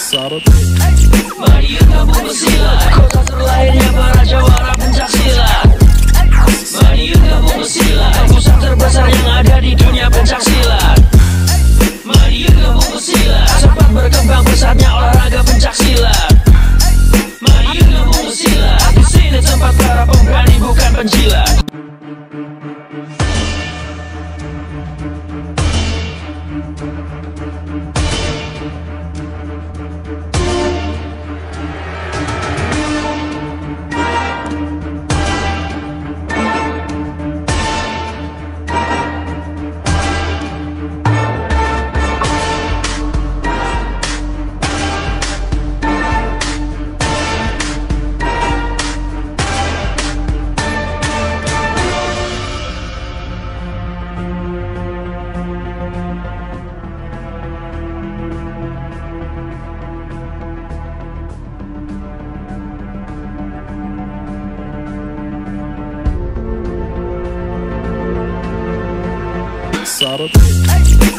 Mari kamu bersilat, kota terlahirnya para jawara pencaksilat. Mari kamu bersilat, pusat terbesar yang ada di dunia pencaksilat. Mari kamu bersilat, sempat berkembang pesatnya olahraga pencaksilat. Mari kamu bersilat, di sini tempat para pemberani bukan penjilat.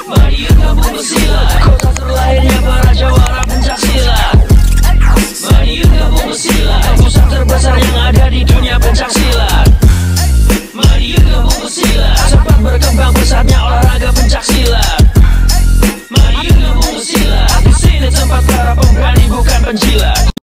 Mari kamu bersilat, kota terlahirnya para Jawa.